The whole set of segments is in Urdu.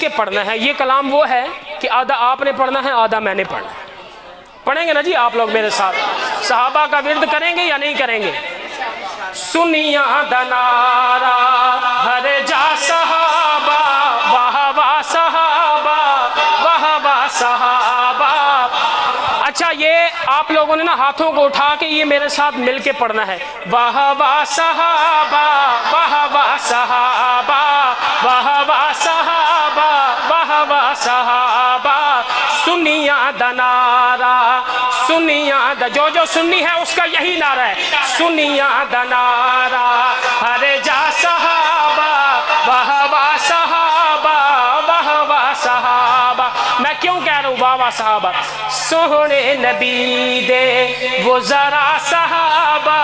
کے پڑھنا ہے. یہ کلام وہ ہے کہ آدھا آپ نے پڑھنا ہے آدھا میں نے پڑھنا ہے. پڑھیں گے نا جی آپ لوگ میرے ساتھ؟ صحابہ کا ورد کریں گے یا نہیں کریں گے؟ سنیا دنارا ہر جا صحابہ واہ واہ صحابہ واہ واہ صحابہ. اچھا یہ آپ لوگوں نے نا ہاتھوں کو اٹھا کے یہ میرے ساتھ مل کے پڑھنا ہے. واہ واہ صحابہ واہ واہ صحابہ واہ واہ صحابہ واہ واہ صحابہ. سنیا دنارا سنیا جو سنی ہے اس کا یہی نعرہ ہے. سنیا دنارا ہر جا صحابہ واہ واہ صحابہ واہ واہ صحابہ. میں کیوں کہہ رہا ہوں واہ واہ صحابہ؟ سونے نبی دے وہ ذرا صحابہ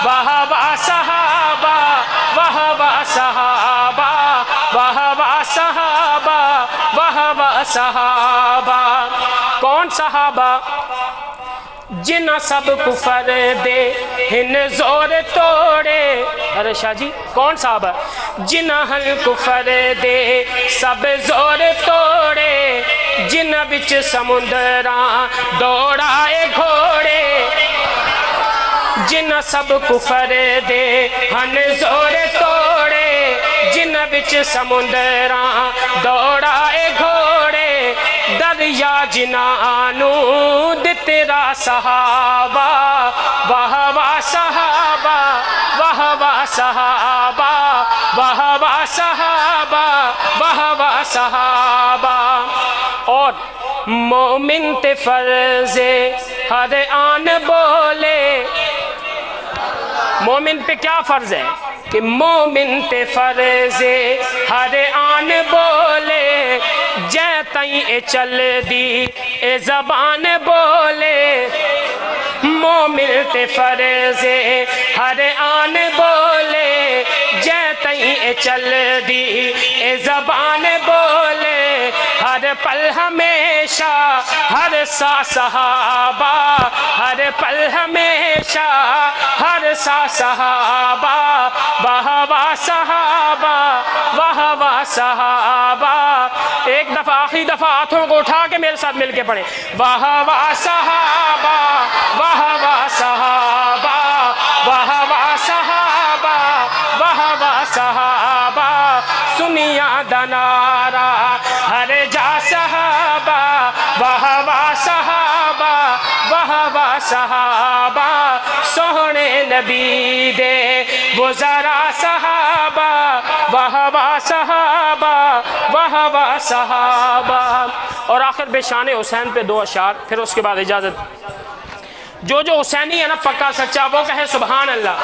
واہ واہ صحابہ واہ واہ صحابہ واہ واہ صحابہ واہ واہ صحابہ. کون صحابہ؟ جنہ سب کفر دے ہن زور توڑے. ارے شاہ جی کون صحابہ؟ جنہ ہن کفر دے سب زور توڑے. جنہ بچ سمندراں دوڑائے گھوڑے. جنہ سب کفر دے ہن زور توڑے. جنہ بچ سمندراں دوڑائے گھوڑے. دریا جنانو تیرا صحابہ واہ واہ صحابہ واہ واہ صحابہ واہ واہ صحابہ واہ واہ صحابہ. اور مومن تے فرض ہر آن بولے. مومن پہ کیا فرض ہے؟ کہ مومن تے فرض ہر آن بولے. جے تائیں اے چل دی اے زبان بولے. مومن تے فرض ہر آن بولے. جے تائیں اے چل دی اے زبان بولے. ہر پل ہمیشہ ہر سا صحابہ ہر پل ہمیشہ ہر سا صحابہ واہ واہ صحابہ واہ واہ صحابہ. ایک دفعہ آخری دفعہ ہاتھوں کو اٹھا کے میرے ساتھ مل کے پڑھیں. واہ واہ صحابہ واہ واہ صحابہ واہ واہ صحابہ واہ واہ صحابہ. سنیا دنارا ہر جا صحابہ واہ واہ صحابہ واہ واہ صحابہ. سونے نبی دے وہ ذرا صحابہ واہ واہ صحابہ واہ واہ صحابہ. اور آخر بے شان حسین پہ دو اشعار، پھر اس کے بعد اجازت. جو حسینی ہے نا پکا سچا وہ کہے سبحان اللہ.